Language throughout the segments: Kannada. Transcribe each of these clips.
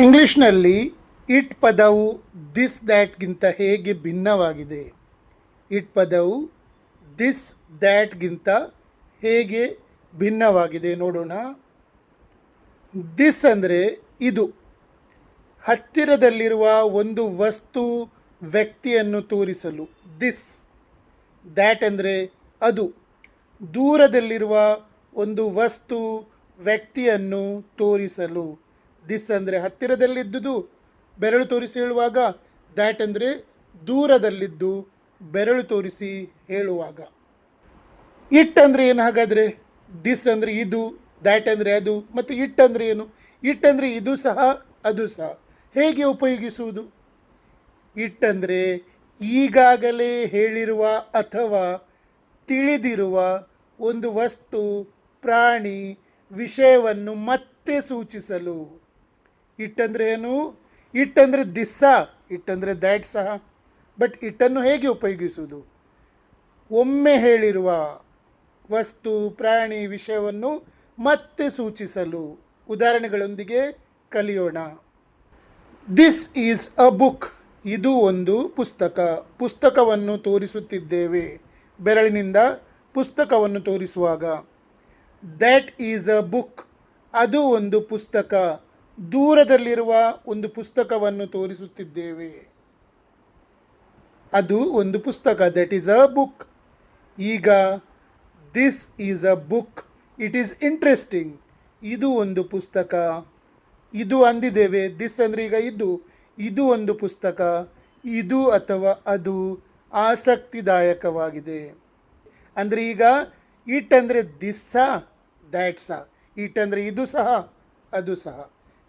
ಇಂಗ್ಲಿಷ್ನಲ್ಲಿ ಇಟ್ ಪದವು ದಿಸ್ ದ್ಯಾಟ್ಗಿಂತ ಹೇಗೆ ಭಿನ್ನವಾಗಿದೆ? ಇಟ್ ಪದವು ದಿಸ್ ದ್ಯಾಟ್ಗಿಂತ ಹೇಗೆ ಭಿನ್ನವಾಗಿದೆ ನೋಡೋಣ. ದಿಸ್ ಅಂದರೆ ಇದು, ಹತ್ತಿರದಲ್ಲಿರುವ ಒಂದು ವಸ್ತು ವ್ಯಕ್ತಿಯನ್ನು ತೋರಿಸಲು ದಿಸ್. ದ್ಯಾಟ್ ಅಂದರೆ ಅದು, ದೂರದಲ್ಲಿರುವ ಒಂದು ವಸ್ತು ವ್ಯಕ್ತಿಯನ್ನು ತೋರಿಸಲು. ದಿಸ್ ಅಂದರೆ ಹತ್ತಿರದಲ್ಲಿದ್ದುದು, ಬೆರಳು ತೋರಿಸಿ ಹೇಳುವಾಗ. ದ್ಯಾಟ್ ಅಂದರೆ ದೂರದಲ್ಲಿದ್ದು ಬೆರಳು ತೋರಿಸಿ ಹೇಳುವಾಗ. ಇಟ್ ಅಂದರೆ ಏನು ಹಾಗಾದರೆ? ದಿಸ್ ಅಂದರೆ ಇದು, ದ್ಯಾಟ್ ಅಂದರೆ ಅದು, ಮತ್ತು ಇಟ್ ಅಂದರೆ ಏನು? ಇಟ್ ಅಂದರೆ ಇದು ಸಹ ಅದು ಸಹ. ಹೇಗೆ ಉಪಯೋಗಿಸುವುದು? ಇಟ್ ಅಂದರೆ ಈಗಾಗಲೇ ಹೇಳಿರುವ ಅಥವಾ ತಿಳಿದಿರುವ ಒಂದು ವಸ್ತು, ಪ್ರಾಣಿ, ವಿಷಯವನ್ನು ಮತ್ತೆ ಸೂಚಿಸಲು. ಇಟ್ ಅಂದರೆ ಏನು? ಇಟ್ ಅಂದರೆ ದಿಸ್ ಸಹ, ಇಟ್ ಅಂದರೆ ದ್ಯಾಟ್ ಸಹ. ಬಟ್ ಇಟ್ಟನ್ನು ಹೇಗೆ ಉಪಯೋಗಿಸುವುದು? ಒಮ್ಮೆ ಹೇಳಿರುವ ವಸ್ತು, ಪ್ರಾಣಿ, ವಿಷಯವನ್ನು ಮತ್ತೆ ಸೂಚಿಸಲು. ಉದಾಹರಣೆಗಳೊಂದಿಗೆ ಕಲಿಯೋಣ. This is a book. ಇದು ಒಂದು ಪುಸ್ತಕ. ಪುಸ್ತಕವನ್ನು ತೋರಿಸುತ್ತಿದ್ದೇವೆ, ಬೆರಳಿನಿಂದ ಪುಸ್ತಕವನ್ನು ತೋರಿಸುವಾಗ. That is a book. ಅದು ಒಂದು ಪುಸ್ತಕ. ದೂರದಲ್ಲಿರುವ ಒಂದು ಪುಸ್ತಕವನ್ನು ತೋರಿಸುತ್ತಿದ್ದೇವೆ, ಅದು ಒಂದು ಪುಸ್ತಕ. That is a book. ಈಗ this is a book, it is interesting. ಇದು ಒಂದು ಪುಸ್ತಕ. ಇದು ಅಂದಿದ್ದೇವೆ, ದಿಸ್ ಅಂದರೆ ಈಗ ಇದು ಒಂದು ಪುಸ್ತಕ. ಇದು ಅಥವಾ ಅದು ಆಸಕ್ತಿದಾಯಕವಾಗಿದೆ. ಅಂದರೆ ಈಗ ಇಟ್ ಅಂದರೆ ದಿಸ್ ಸಹ, ದ್ಯಾಟ್ ಸಹ. ಇಟ್ ಅಂದರೆ ಇದು ಸಹ ಅದು ಸಹ.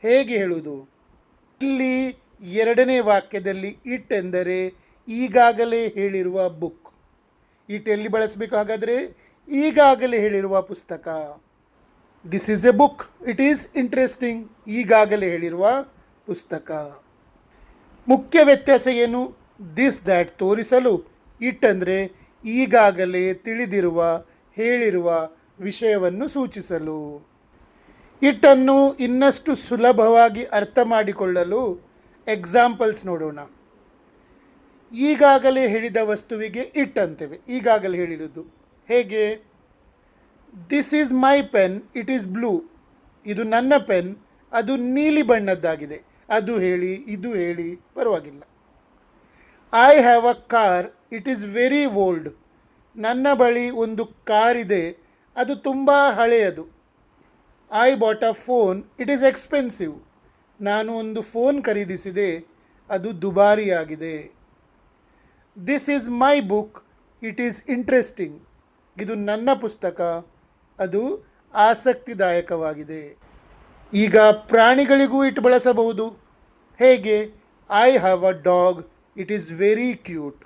ಹೇಗೆ ಹೇಳುವುದು? ಇಲ್ಲಿ ಎರಡನೇ ವಾಕ್ಯದಲ್ಲಿ ಇಟ್ ಎಂದರೆ ಈಗಾಗಲೇ ಹೇಳಿರುವ ಬುಕ್. ಇಟ್ ಎಲ್ಲಿ ಬಳಸಬೇಕು ಹಾಗಾದರೆ? ಈಗಾಗಲೇ ಹೇಳಿರುವ ಪುಸ್ತಕ. This is A book, it is interesting. ಈಗಾಗಲೇ ಹೇಳಿರುವ ಪುಸ್ತಕ. ಮುಖ್ಯ ವ್ಯತ್ಯಾಸ ಏನು? ದಿಸ್ ದ್ಯಾಟ್ ತೋರಿಸಲು, ಇಟ್ ಅಂದರೆ ಈಗಾಗಲೇ ತಿಳಿದಿರುವ, ಹೇಳಿರುವ ವಿಷಯವನ್ನು ಸೂಚಿಸಲು. ಇಟ್ಟನ್ನು ಇನ್ನಷ್ಟು ಸುಲಭವಾಗಿ ಅರ್ಥ ಮಾಡಿಕೊಳ್ಳಲು ಎಕ್ಸಾಂಪಲ್ಸ್ ನೋಡೋಣ. ಈಗಾಗಲೇ ಹೇಳಿದ ವಸ್ತುವಿಗೆ ಇಟ್ ಅಂತೇವೆ, ಈಗಾಗಲೇ ಹೇಳಿರೋದು. ಹೇಗೆ? This is my pen, it is blue. ಇದು ನನ್ನ ಪೆನ್, ಅದು ನೀಲಿ ಬಣ್ಣದ್ದಾಗಿದೆ. ಅದು ಹೇಳಿ, ಇದು ಹೇಳಿ ಪರವಾಗಿಲ್ಲ. I have a car, it is very old. ನನ್ನ ಬಳಿ ಒಂದು ಕಾರ್ ಇದೆ, ಅದು ತುಂಬ ಹಳೆಯದು. I bought a phone, it is expensive. ನಾನು ಒಂದು ಫೋನ್ ಖರೀದಿಸಿದೆ, ಅದು ದುಬಾರಿಯಾಗಿದೆ. This is my book, it is interesting. ಇದು ನನ್ನ ಪುಸ್ತಕ, ಅದು ಆಸಕ್ತಿದಾಯಕವಾಗಿದೆ. ಈಗ ಪ್ರಾಣಿಗಳಿಗೂ ಇಟ್ ಬಳಸಬಹುದು. ಹೇಗೆ? I have a dog, it is very cute.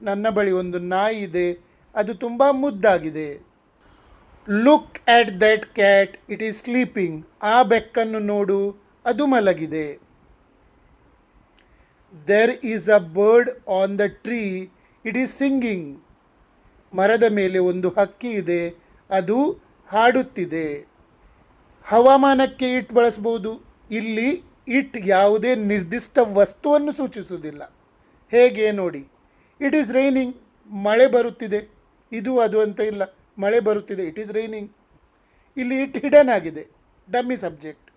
ನನ್ನ ಬಳಿ ಒಂದು ನಾಯಿ ಇದೆ, ಅದು ತುಂಬ ಮುದ್ದಾಗಿದೆ. Look at that cat, it is sleeping. ಆ ಬೆಕ್ಕನ್ನು ನೋಡು, ಅದು ಮಲಗಿದೆ. There is a bird on the tree, it is singing. ಮರದ ಮೇಲೆ ಒಂದು ಹಕ್ಕಿ ಇದೆ, ಅದು ಹಾಡುತ್ತಿದೆ. ಹವಾಮಾನಕ್ಕೆ ಇಟ್ ಬಳಸ್ಬೋದು. ಇಲ್ಲಿ ಇಟ್ ಯಾವುದೇ ನಿರ್ದಿಷ್ಟ ವಸ್ತುವನ್ನು ಸೂಚಿಸುವುದಿಲ್ಲ. ಹೇಗೆ ನೋಡಿ? ಇಟ್ ಈಸ್ ರೈನಿಂಗ್, ಮಳೆ ಬರುತ್ತಿದೆ. ಇದು ಅದು ಅಂತ ಇಲ್ಲ, ಮಳೆ ಬರುತ್ತಿದೆ, ಇಟ್ ಈಸ್ ರೈನಿಂಗ್. ಇಲ್ಲಿ ಇಟ್ ಹಿಡನ್ ಆಗಿದೆ, dummy subject.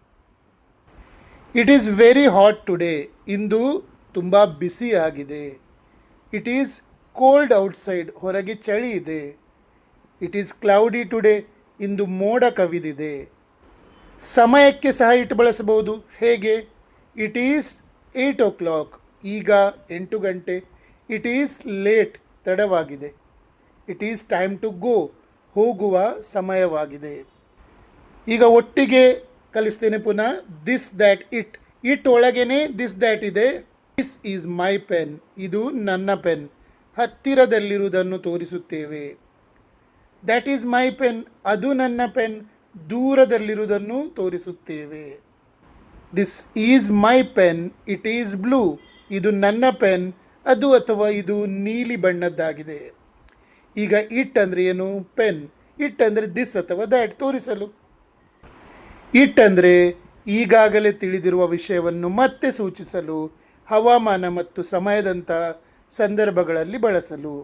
It is very hot today, ಇಂದು ತುಂಬ ಬಿಸಿ ಆಗಿದೆ. ಇಟ್ ಈಸ್ ಕೋಲ್ಡ್ ಔಟ್ಸೈಡ್, ಹೊರಗೆ ಚಳಿ ಇದೆ. ಇಟ್ ಈಸ್ ಕ್ಲೌಡಿ ಟುಡೇ, ಇಂದು ಮೋಡ ಕವಿದಿದೆ. ಸಮಯಕ್ಕೆ ಸಹ ಇಟ್ ಬಳಸಬಹುದು. ಹೇಗೆ? ಇಟ್ ಈಸ್ 8 o'clock, ಈಗ 8 ಗಂಟೆ. ಇಟ್ ಈಸ್ ಲೇಟ್, ತಡವಾಗಿದೆ. It is time to go, ಹೋಗುವ ಸಮಯವಾಗಿದೆ. ಈಗ ಒಟ್ಟಿಗೆ ಕಲಿಸ್ತೇನೆ ಪುನಃ. This that it. ಇಟ್ ಒಳಗೇನೆ ದಿಸ್ ದ್ಯಾಟ್ ಇದೆ. ದಿಸ್ ಈಸ್ ಮೈ ಪೆನ್, ಇದು ನನ್ನ ಪೆನ್. ಹತ್ತಿರದಲ್ಲಿರುವುದನ್ನು ತೋರಿಸುತ್ತೇವೆ. ದ್ಯಾಟ್ ಈಸ್ ಮೈ ಪೆನ್, ಅದು ನನ್ನ ಪೆನ್. ದೂರದಲ್ಲಿರುವುದನ್ನು ತೋರಿಸುತ್ತೇವೆ. This is my pen, it is blue. ಇದು ನನ್ನ ಪೆನ್, ಅದು ಅಥವಾ ಇದು ನೀಲಿ ಬಣ್ಣದ್ದಾಗಿದೆ. ಈಗ ಇಟ್ ಅಂದರೆ ಏನು? ಪೆನ್. ಇಟ್ ಅಂದರೆ ದಿಸ್ ಅಥವಾ ದ್ಯಾಟ್ ತೋರಿಸಲು. ಇಟ್ ಅಂದರೆ ಈಗಾಗಲೇ ತಿಳಿದಿರುವ ವಿಷಯವನ್ನು ಮತ್ತೆ ಸೂಚಿಸಲು, ಹವಾಮಾನ ಮತ್ತು ಸಮಯದಂಥ ಸಂದರ್ಭಗಳಲ್ಲಿ ಬಳಸಲು.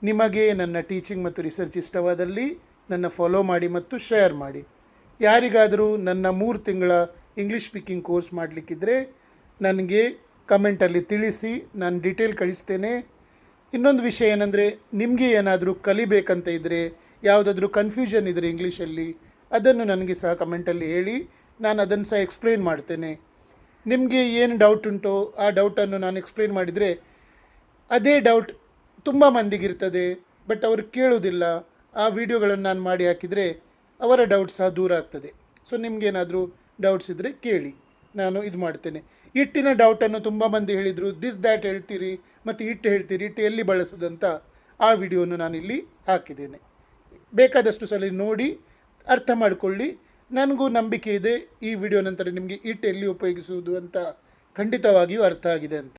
ನಿಮಗೆ ನನ್ನ ಟೀಚಿಂಗ್ ಮತ್ತು ರಿಸರ್ಚ್ ಇಷ್ಟವಾದಲ್ಲಿ ನನ್ನ ಫಾಲೋ ಮಾಡಿ ಮತ್ತು ಶೇರ್ ಮಾಡಿ. ಯಾರಿಗಾದರೂ ನನ್ನ 3 ತಿಂಗಳ ಇಂಗ್ಲೀಷ್ ಸ್ಪೀಕಿಂಗ್ ಕೋರ್ಸ್ ಮಾಡಲಿಕ್ಕಿದ್ರೆ ನನಗೆ ಕಮೆಂಟಲ್ಲಿ ತಿಳಿಸಿ, ನಾನು ಡೀಟೇಲ್ ಕಳಿಸ್ತೇನೆ. ಇನ್ನೊಂದು ವಿಷಯ ಏನಂದರೆ, ನಿಮಗೆ ಏನಾದರೂ ಕಲಿಬೇಕಂತ ಇದ್ದರೆ, ಯಾವುದಾದ್ರೂ ಕನ್ಫ್ಯೂಷನ್ ಇದ್ದರೆ ಇಂಗ್ಲೀಷಲ್ಲಿ, ಅದನ್ನು ನನಗೆ ಸಹ ಕಮೆಂಟಲ್ಲಿ ಹೇಳಿ, ನಾನು ಅದನ್ನು ಸಹ ಎಕ್ಸ್ಪ್ಲೇನ್ ಮಾಡ್ತೇನೆ. ನಿಮಗೆ ಏನು ಡೌಟ್ ಉಂಟೋ ಆ ಡೌಟನ್ನು ನಾನು ಎಕ್ಸ್ಪ್ಲೇನ್ ಮಾಡಿದರೆ, ಅದೇ ಡೌಟ್ ತುಂಬ ಮಂದಿಗಿರ್ತದೆ, ಬಟ್ ಅವರು ಕೇಳೋದಿಲ್ಲ. ಆ ವಿಡಿಯೋಗಳನ್ನು ನಾನು ಮಾಡಿ ಹಾಕಿದರೆ ಅವರ ಡೌಟ್ ಸಹ ದೂರ ಆಗ್ತದೆ. ಸೊ ನಿಮಗೇನಾದರೂ ಡೌಟ್ಸ್ ಇದ್ದರೆ ಕೇಳಿ, ನಾನು ಇದು ಮಾಡ್ತೇನೆ. ಇಟ್ಟಿನ ಡೌಟನ್ನು ತುಂಬ ಮಂದಿ ಹೇಳಿದರು, ದಿಸ್ ದ್ಯಾಟ್ ಹೇಳ್ತೀರಿ ಮತ್ತು ಇಟ್ಟು ಹೇಳ್ತೀರಿ, ಇಟ್ಟು ಎಲ್ಲಿ ಬಳಸೋದಂತ ಆ ವಿಡಿಯೋನು ನಾನಿಲ್ಲಿ ಹಾಕಿದ್ದೇನೆ. ಬೇಕಾದಷ್ಟು ಸಲ ನೋಡಿ ಅರ್ಥ ಮಾಡಿಕೊಳ್ಳಿ. ನನಗೂ ನಂಬಿಕೆ ಇದೆ ಈ ವಿಡಿಯೋ ನಂತರ ನಿಮಗೆ ಇಟ್ಟು ಎಲ್ಲಿ ಉಪಯೋಗಿಸುವುದು ಅಂತ ಖಂಡಿತವಾಗಿಯೂ ಅರ್ಥ ಆಗಿದೆ ಅಂತ.